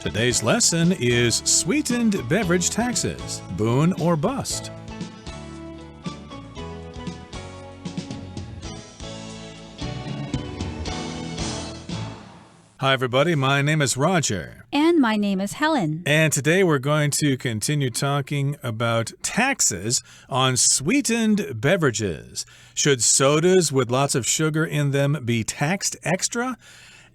Today's lesson is sweetened beverage taxes, boon or bust. Hi everybody, my name is Roger. And my name is Helen. And today we're going to continue talking about taxes on sweetened beverages. Should sodas with lots of sugar in them be taxed extra?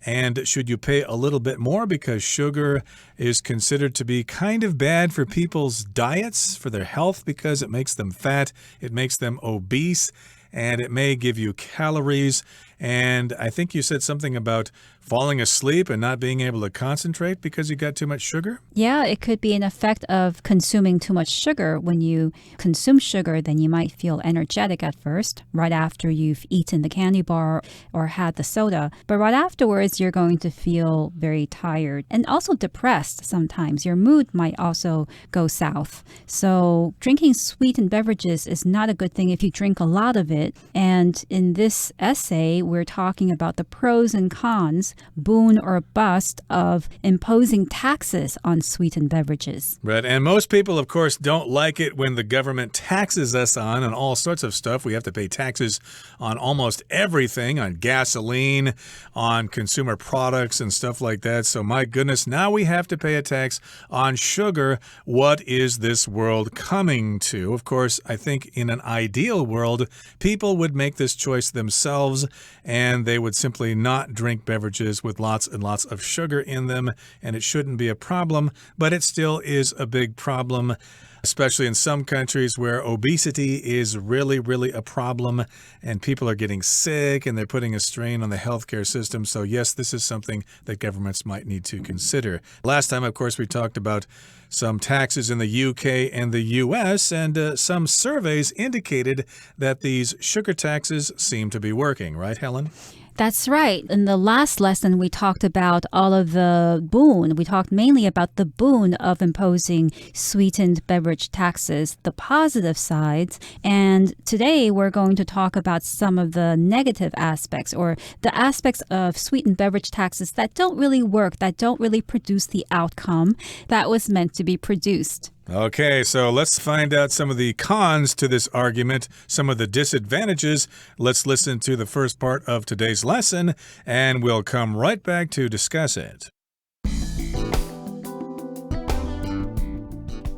And should you pay a little bit more because sugar is considered to be kind of bad for people's diets, for their health, because it makes them fat, it makes them obese, and it may give you calories. And I think you said something about falling asleep and not being able to concentrate because you got too much sugar? Yeah, it could be an effect of consuming too much sugar. When you consume sugar, then you might feel energetic at first, right after you've eaten the candy bar or had the soda. But right afterwards, you're going to feel very tired and also depressed sometimes. Your mood might also go south. So drinking sweetened beverages is not a good thing if you drink a lot of it. And in this essay, we're talking about the pros and cons, boon or bust, of imposing taxes on sweetened beverages. Right, and most people, of course, don't like it when the government taxes us on all sorts of stuff. We have to pay taxes on almost everything, on gasoline, on consumer products and stuff like that. So my goodness, now we have to pay a tax on sugar. What is this world coming to? Of course, I think in an ideal world, people would make this choice themselves and they would simply not drink beverages with lots and lots of sugar in them, and it shouldn't be a problem, but it still is a big problem, especially in some countries where obesity is really, really a problem and people are getting sick and they're putting a strain on the healthcare system. So yes, this is something that governments might need to consider. Last time, of course, we talked about some taxes in the UK and the US, and some surveys indicated that these sugar taxes seem to be working, right, Helen? That's right. In the last lesson, we talked about all of the boon. We talked mainly about the boon of imposing sweetened beverage taxes, the positive sides. And today, we're going to talk about some of the negative aspects, or the aspects of sweetened beverage taxes that don't really work, that don't really produce the outcome that was meant to be produced. Okay, so let's find out some of the cons to this argument, some of the disadvantages. Let's listen to the first part of today's lesson, and we'll come right back to discuss it.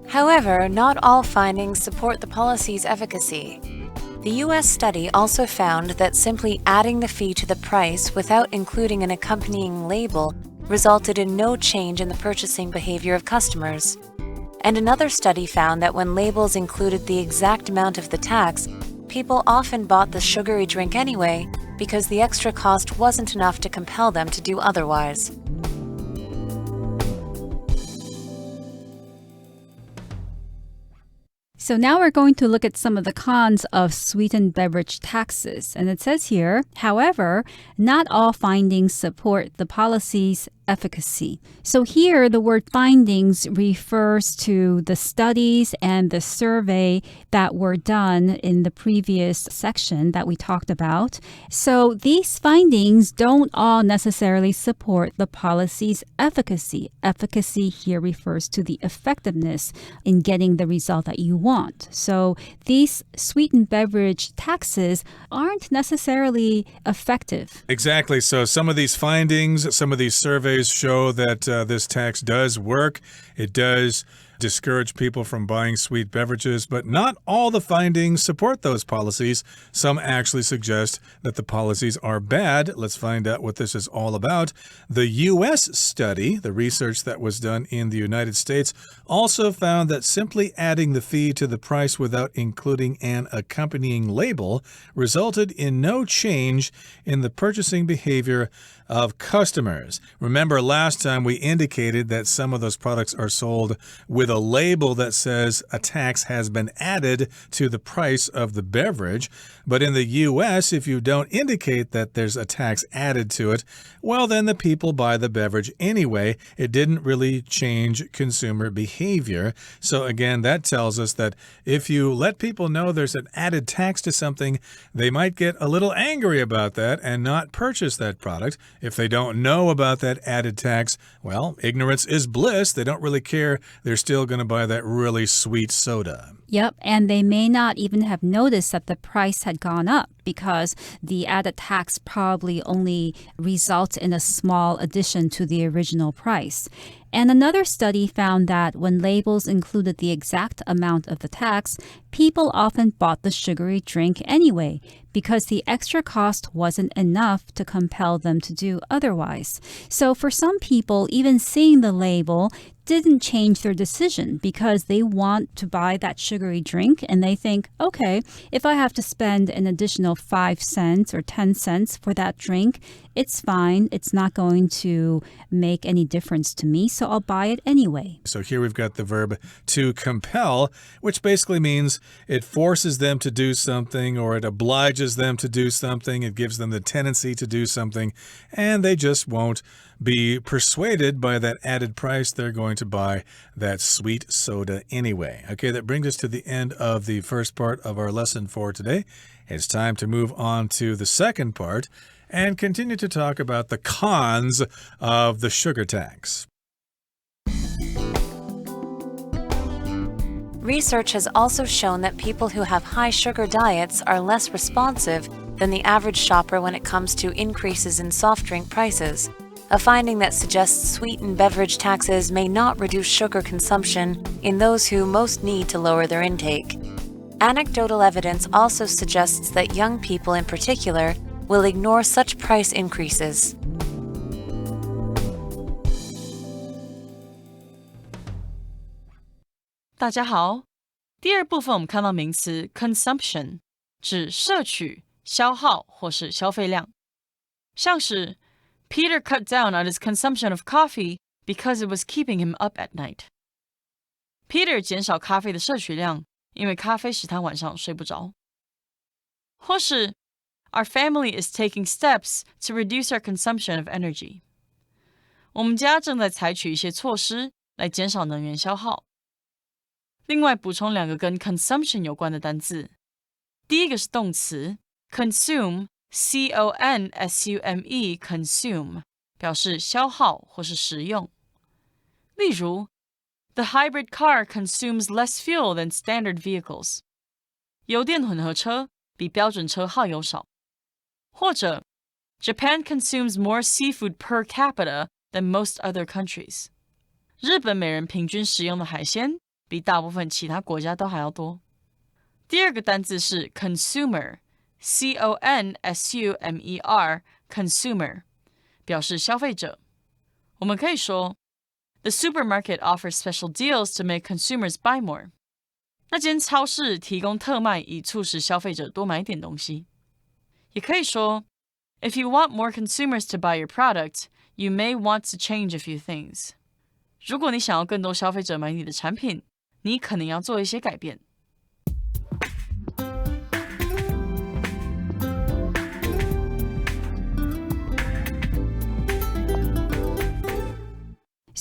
However, not all findings support the policy's efficacy. The U.S. study also found that simply adding the fee to the price without including an accompanying label resulted in no change in the purchasing behavior of customers. And another study found that when labels included the exact amount of the tax, people often bought the sugary drink anyway because the extra cost wasn't enough to compel them to do otherwise. So now we're going to look at some of the cons of sweetened beverage taxes. And it says here, however, not all findings support the policy's efficacy. So here, the word findings refers to the studies and the survey that were done in the previous section that we talked about. So these findings don't all necessarily support the policy's efficacy. Efficacy here refers to the effectiveness in getting the result that you want. So these sweetened beverage taxes aren't necessarily effective. Exactly. So some of these findings, some of these surveys show that this tax does work. It does discourage people from buying sweet beverages, but not all the findings support those policies. Some actually suggest that the policies are bad. Let's find out what this is all about. The U.S. study, the research that was done in the United States, also found that simply adding the fee to the price without including an accompanying label resulted in no change in the purchasing behavior of customers. Remember, last time we indicated that some of those products are sold with the label that says a tax has been added to the price of the beverage. But in the U.S., if you don't indicate that there's a tax added to it, well, then the people buy the beverage anyway. It didn't really change consumer behavior. So again, that tells us that if you let people know there's an added tax to something, they might get a little angry about that and not purchase that product. If they don't know about that added tax, well, ignorance is bliss. They don't really care. They're still going to buy that really sweet soda. Yep, and they may not even have noticed that the price had gone up because the added tax probably only results in a small addition to the original price. And another study found that when labels included the exact amount of the tax, people often bought the sugary drink anyway because the extra cost wasn't enough to compel them to do otherwise. So for some people, even seeing the label didn't change their decision because they want to buy that sugary drink and they think, okay, if I have to spend an additional 5 cents or 10 cents for that drink, it's fine. It's not going to make any difference to me, so I'll buy it anyway. So here we've got the verb to compel, which basically means it forces them to do something or it obliges them to do something. It gives them the tendency to do something, and they just won't be persuaded by that added price. They're going to buy that sweet soda anyway. Okay, that brings us to the end of the first part of our lesson for today. It's time to move on to the second part and continue to talk about the cons of the sugar tax. Research has also shown that people who have high sugar diets are less responsive than the average shopper when it comes to increases in soft drink prices, a finding that suggests sweetened beverage taxes may not reduce sugar consumption in those who most need to lower their intake. Anecdotal evidence also suggests that young people in particular will ignore such price increases. 大家好，第二部分我们看到名词 consumption， 指摄取、消耗或是消费量。像是 Peter cut down on his consumption of coffee because it was keeping him up at night. Peter 减少咖啡的摄取量，因为咖啡使他晚上睡不着。或是 Our family is taking steps to reduce our consumption of energy. 我们家正在采取一些措施来减少能源消耗。另外补充2个跟 consumption 有关的单字。第一个是动词 consume, C-O-N-S-U-M-E, consume, 表示消耗或是食用。例如 The hybrid car consumes less fuel than standard vehicles. 油电混合车比标准车耗油少。或者 Japan consumes more seafood per capita than most other countries. 日本每人平均食用的海鲜比大部分其他国家都还要多。第二个单字是 consumer, C-O-N-S-U-M-E-R, consumer, 表示消费者。我们可以说 The supermarket offers special deals to make consumers buy more. 那间超市提供特卖以促使消费者多买点东西。也可以说 If you want more consumers to buy your product, you may want to change a few things. 如果你想要更多消费者买你的产品，你可能要做一些改变。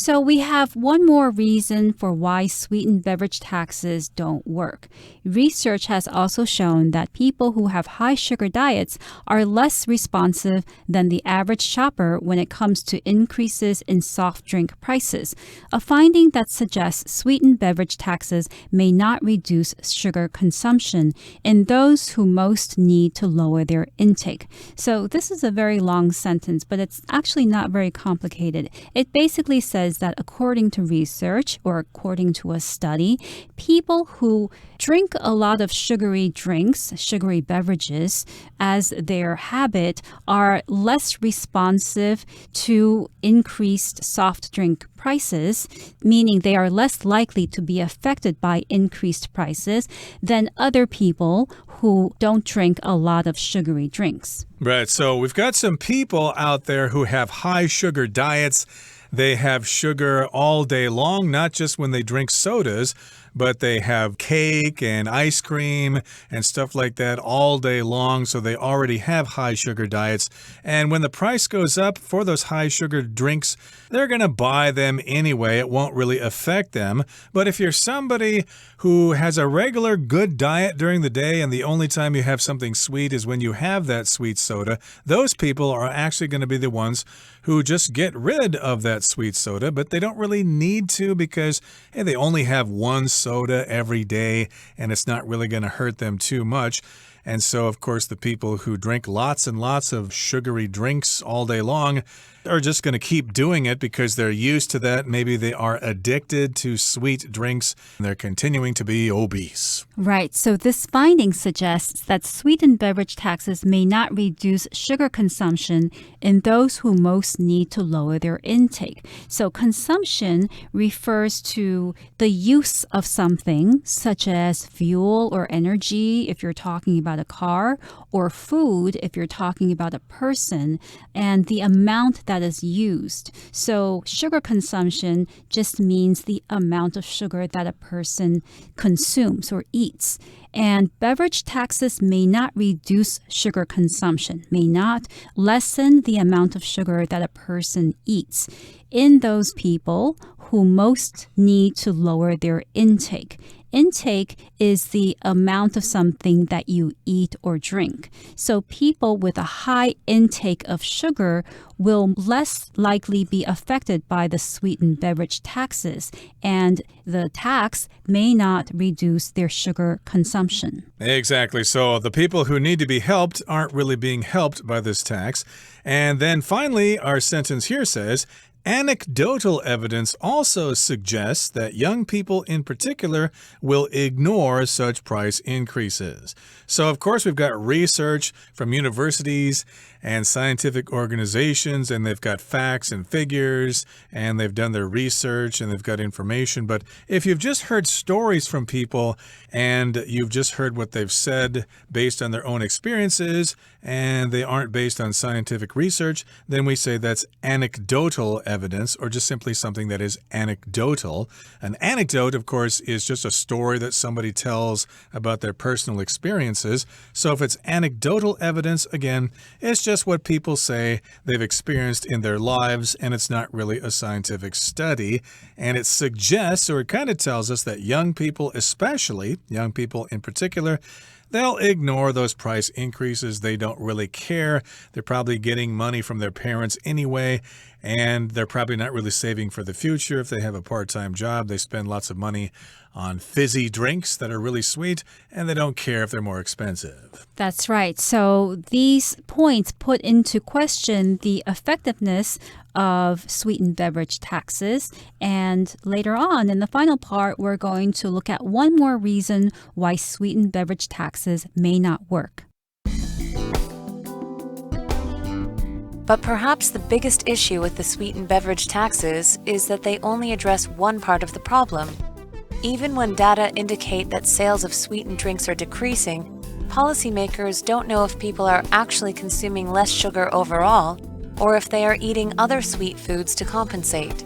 So we have one more reason for why sweetened beverage taxes don't work. Research has also shown that people who have high sugar diets are less responsive than the average shopper when it comes to increases in soft drink prices, a finding that suggests sweetened beverage taxes may not reduce sugar consumption in those who most need to lower their intake. So this is a very long sentence, but it's actually not very complicated. It basically says that according to research or according to a study, people who drink a lot of sugary drinks, sugary beverages as their habit are less responsive to increased soft drink prices, meaning they are less likely to be affected by increased prices than other people who don't drink a lot of sugary drinks. Right, so we've got some people out there who have high sugar diets. they have sugar all day long, not just when they drink sodas, but they have cake and ice cream and stuff like that all day long, so they already have high sugar diets. And when the price goes up for those high sugar drinks, they're going to buy them anyway. It won't really affect them. But if you're somebody who has a regular good diet during the day and the only time you have something sweet is when you have that sweet soda, those people are actually going to be the ones who just get rid of that sweet soda, but they don't really need to because hey, they only have one soda every day and it's not really going to hurt them too much. And so, of course, the people who drink lots and lots of sugary drinks all day long are just going to keep doing it because they're used to that. Maybe they are addicted to sweet drinks and they're continuing to be obese. Right. So this finding suggests that sweetened beverage taxes may not reduce sugar consumption in those who most need to lower their intake. So consumption refers to the use of something such as fuel or energy if you're talking about a car, or food if you're talking about a person, and the amount that is used. So sugar consumption just means the amount of sugar that a person consumes or eats. And beverage taxes may not reduce sugar consumption, may not lessen the amount of sugar that a person eats in those people who most need to lower their intake. Intake is the amount of something that you eat or drink. So people with a high intake of sugar will less likely be affected by the sweetened beverage taxes, and the tax may not reduce their sugar consumption. Exactly. So the people who need to be helped aren't really being helped by this tax. And then finally, our sentence here says, anecdotal evidence also suggests that young people in particular will ignore such price increases. So, of course, we've got research from universities and scientific organizations, and they've got facts and figures, and they've done their research, and they've got information. But if you've just heard stories from people, and you've just heard what they've said based on their own experiences, and they aren't based on scientific research, then we say that's anecdotal evidence, or just simply something that is anecdotal. An anecdote, of course, is just a story that somebody tells about their personal experiences. So if it's anecdotal evidence, again, it's just what people say they've experienced in their lives, and it's not really a scientific study. And it suggests, or it kind of tells us, that young people, especially young people in particular, they'll ignore those price increases. They don't really care. They're probably getting money from their parents anyway, and they're probably not really saving for the future. If they have a part-time job, they spend lots of money on fizzy drinks that are really sweet, and they don't care if they're more expensive. That's right. So these points put into question the effectiveness of sweetened beverage taxes. And later on, in the final part, we're going to look at one more reason why sweetened beverage taxes may not work. But perhaps the biggest issue with the sweetened beverage taxes is that they only address one part of the problem. Even when data indicate that sales of sweetened drinks are decreasing, policymakers don't know if people are actually consuming less sugar overall, or if they are eating other sweet foods to compensate.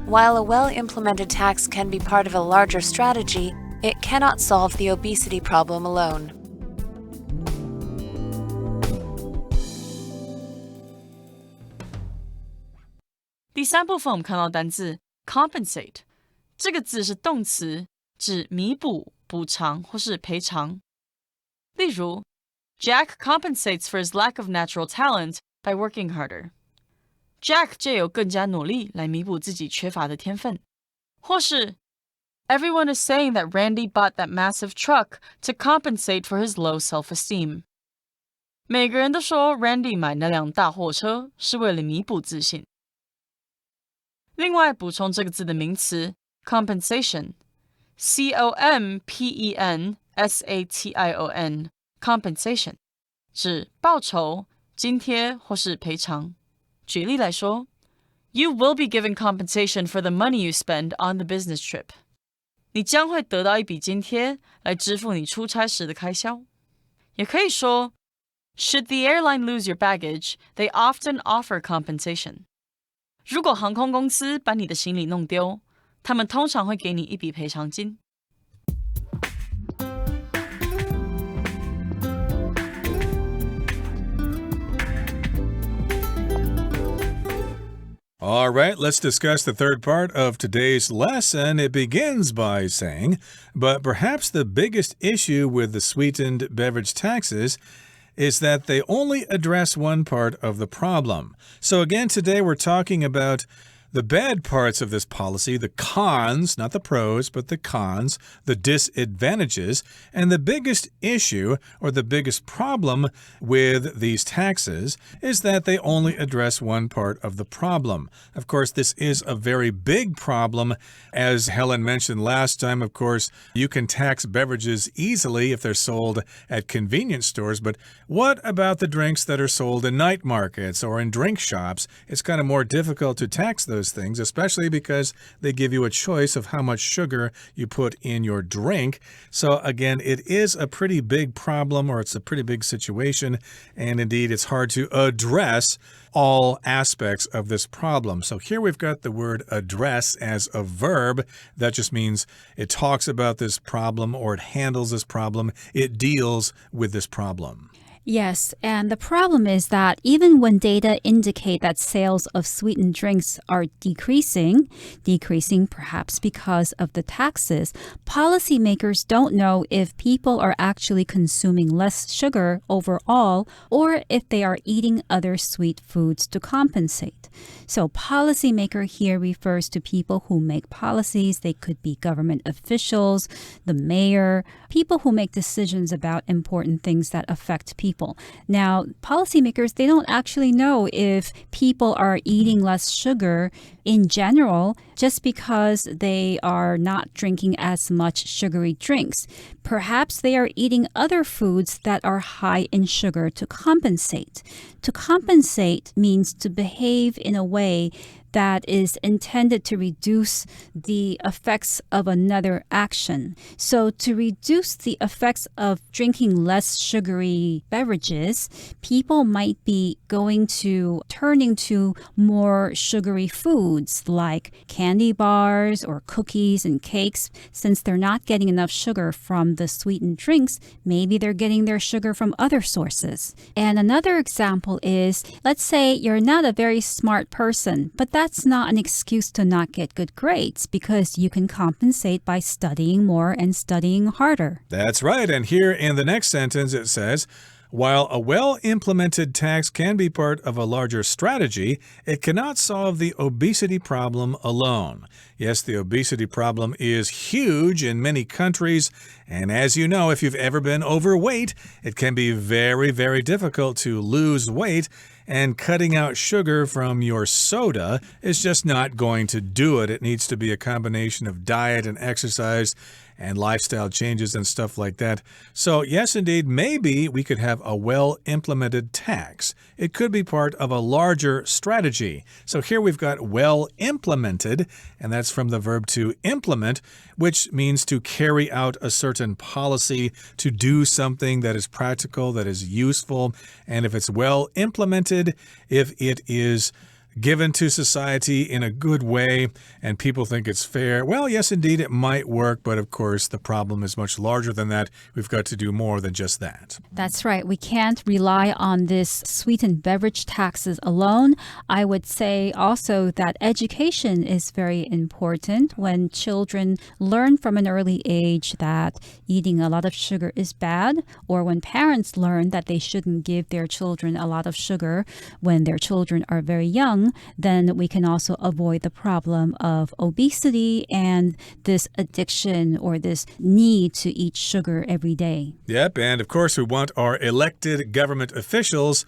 While a well-implemented tax can be part of a larger strategy, it cannot solve the obesity problem alone. "第三部分我们看到单字 compensate， 这个字是动词，指弥补、补偿或是赔偿。例如 Jack compensates for his lack of natural talent by working harder. Jack 借由更加努力来弥补自己缺乏的天分。或是 Everyone is saying that Randy bought that massive truck to compensate for his low self-esteem. 每个人都说 Randy 买那辆大货车是为了弥补自信。另外补充这个字的名词 compensation， C-O-M-P-E-N-S-A-T-I-O-N compensation 指报酬、津贴或是赔偿。举例来说 You will be given compensation for the money you spend on the business trip. 你将会得到一笔津贴来支付你出差时的开销。也可以说 Should the airline lose your baggage, they often offer compensation. 如果航空公司把你的行李弄丢，他们通常会给你一笔赔偿金。All right, let's discuss the third part of today's lesson. It begins by saying, but perhaps the biggest issue with the sweetened beverage taxes is that they only address one part of the problem. So again, today we're talking about the bad parts of this policy, the cons, not the pros, but the cons, the disadvantages, and the biggest issue or the biggest problem with these taxes is that they only address one part of the problem. Of course, this is a very big problem. As Helen mentioned last time, of course, you can tax beverages easily if they're sold at convenience stores, but what about the drinks that are sold in night markets or in drink shops? It's kind of more difficult to tax those things, especially because they give you a choice of how much sugar you put in your drink. So again, it is a pretty big problem, or it's a pretty big situation, and indeed it's hard to address all aspects of this problem. So here we've got the word address as a verb. That just means it talks about this problem or it handles this problem. It deals with this problem. Yes, and the problem is that even when data indicate that sales of sweetened drinks are decreasing perhaps because of the taxes, policymakers don't know if people are actually consuming less sugar overall or if they are eating other sweet foods to compensate. So policymaker here refers to people who make policies. They could be government officials, the mayor, people who make decisions about important things that affect people. Now, policymakers, they don't actually know if people are eating less sugar in general just because they are not drinking as much sugary drinks. Perhaps they are eating other foods that are high in sugar to compensate. To compensate means to behave in a way that is intended to reduce the effects of another action. So to reduce the effects of drinking less sugary beverages, people might be turning to more sugary foods like candy bars or cookies and cakes. Since they're not getting enough sugar from the sweetened drinks, maybe they're getting their sugar from other sources. And another example is, let's say you're not a very smart person, but that's not an excuse to not get good grades because you can compensate by studying more and studying harder. That's right. And here in the next sentence it says, while a well-implemented tax can be part of a larger strategy, it cannot solve the obesity problem alone. Yes, the obesity problem is huge in many countries, and as you know, if you've ever been overweight, it can be very, very difficult to lose weight, and cutting out sugar from your soda is just not going to do it. It needs to be a combination of diet and exercise and lifestyle changes and stuff like that. So yes, indeed, maybe we could have a well-implemented tax. It could be part of a larger strategy. So here we've got well-implemented, and that's from the verb to implement, which means to carry out a certain policy, to do something that is practical, that is useful. And if it's well implemented, if it is given to society in a good way and people think it's fair, well, yes, indeed, it might work. But of course, the problem is much larger than that. We've got to do more than just that. That's right. We can't rely on this sweetened beverage taxes alone. I would say also that education is very important. When children learn from an early age that eating a lot of sugar is bad, or when parents learn that they shouldn't give their children a lot of sugar when their children are very young, then we can also avoid the problem of obesity and this addiction or this need to eat sugar every day. Yep, and of course we want our elected government officials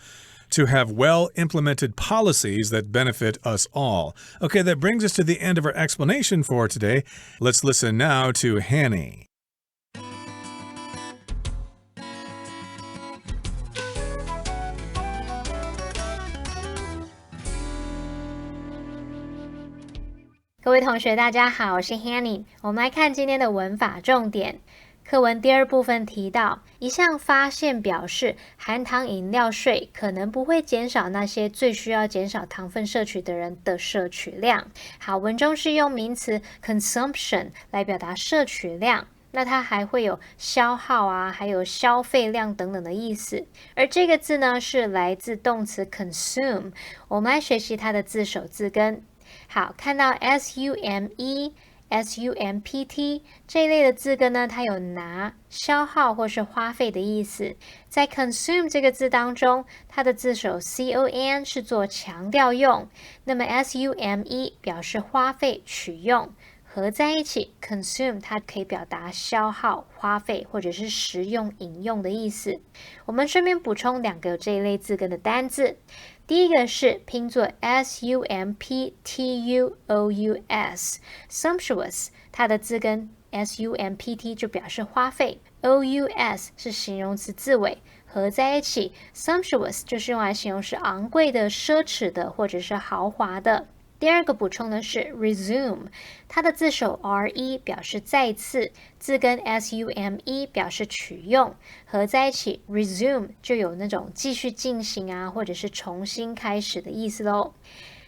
to have well-implemented policies that benefit us all. Okay, that brings us to the end of our explanation for today. Let's listen now to Hanny.各位同学大家好，我是 Hanny。 我们来看今天的文法重点。课文第二部分提到，一项发现表示含糖饮料税可能不会减少那些最需要减少糖分摄取的人的摄取量。好，文中是用名词 consumption 来表达摄取量，那它还会有消耗啊，还有消费量等等的意思。而这个字呢，是来自动词 consume。我们来学习它的字首字根。好，看到 SUME、SUMPT 这一类的字根呢，它有拿、消耗或是花费的意思。在 consume 这个字当中，它的字首 CON 是做强调用，那么 SUME 表示花费、取用。合在一起 consume 它可以表达消耗、花费或者是食用、饮用的意思。我们顺便补充2个有这一类字根的单字。第一个是拼作 SUMPTUOUS sumptuous， 它的字根 SUMPT 就表示花费， OUS 是形容词字尾，合在一起 sumptuous 就是用来形容是昂贵的、奢侈的或者是豪华的。第二个补充的是 resume， 它的字首 RE 表示再次，字根 SUME 表示取用，合在一起 resume 就有那种继续进行啊，或者是重新开始的意思咯。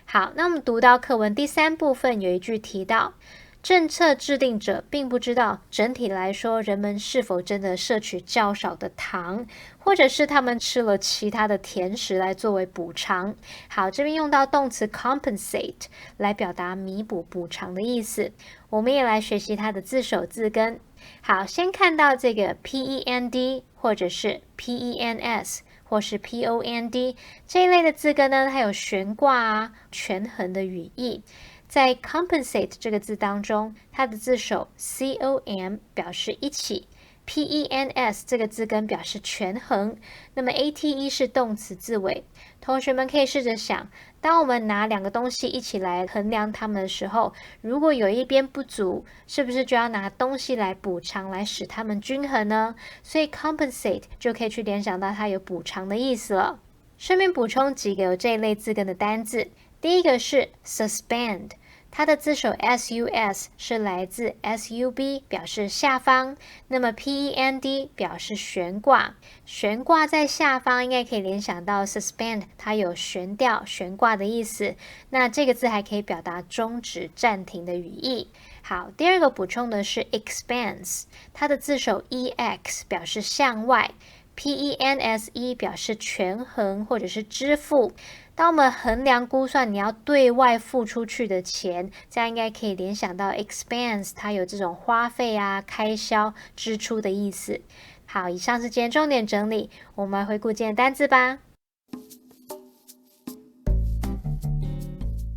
好，那我们读到课文第3部分有一句提到，政策制定者并不知道整体来说人们是否真的摄取较少的糖，或者是他们吃了其他的甜食来作为补偿。好，这边用到动词 compensate 来表达弥补、补偿的意思。我们也来学习它的字首字根。好，先看到这个 PEND 或者是 PENS 或是 POND 这一类的字根呢，它有悬挂啊、权衡的语义。在 compensate 这个字当中，它的字首 COM 表示一起， PENS 这个字根表示权衡，那么 ATE 是动词字尾。同学们可以试着想，当我们拿2个东西一起来衡量它们的时候，如果有一边不足，是不是就要拿东西来补偿，来使它们均衡呢？所以 compensate 就可以去联想到它有补偿的意思了。顺便补充几个有这一类字根的单字。第一个是 suspend， 它的字首 SUS 是来自 SUB 表示下方，那么 PEND 表示悬挂，悬挂在下方应该可以联想到 suspend 它有悬吊、悬挂的意思，那这个字还可以表达终止、暂停的语义。好，第二个补充的是 expense， 它的字首 EX 表示向外， PENSE 表示权衡或者是支付。当我们衡量估算你要对外付出去的钱，这样应该可以联想到 expense 它有这种花费啊、开销、支出的意思。好，以上是今天重点整理，我们来回顾今天的单字吧。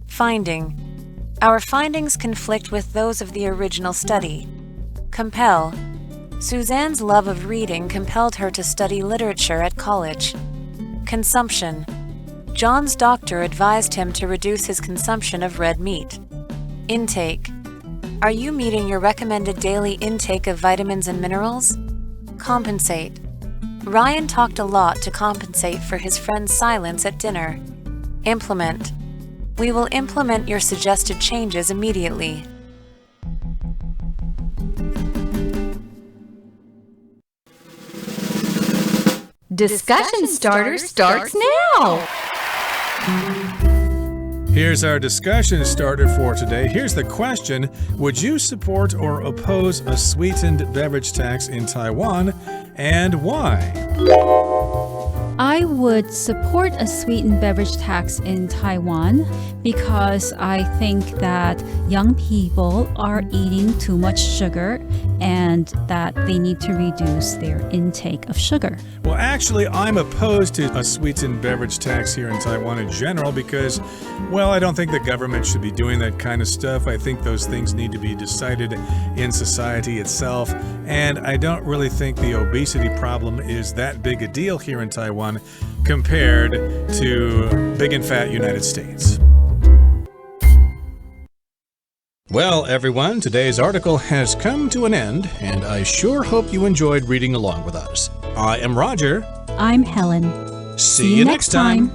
Finding. Our findings conflict with those of the original study. Compel. Suzanne's love of reading compelled her to study literature at college. Consumption.John's doctor advised him to reduce his consumption of red meat. Intake. Are you meeting your recommended daily intake of vitamins and minerals? Compensate. Ryan talked a lot to compensate for his friend's silence at dinner. Implement. We will implement your suggested changes immediately. Discussion starter starts now! Here's our discussion starter for today. Here's the question. Would you support or oppose a sweetened beverage tax in Taiwan, and why? I would support a sweetened beverage tax in Taiwan because I think that young people are eating too much sugar and that they need to reduce their intake of sugar. Well, actually, I'm opposed to a sweetened beverage tax here in Taiwan in general because, well, I don't think the government should be doing that kind of stuff. I think those things need to be decided in society itself, and I don't really think the obesity problem is that big a deal here in Taiwan compared to big and fat United States. Well, everyone, today's article has come to an end, and I sure hope you enjoyed reading along with us. I am Roger. I'm Helen. See you next time.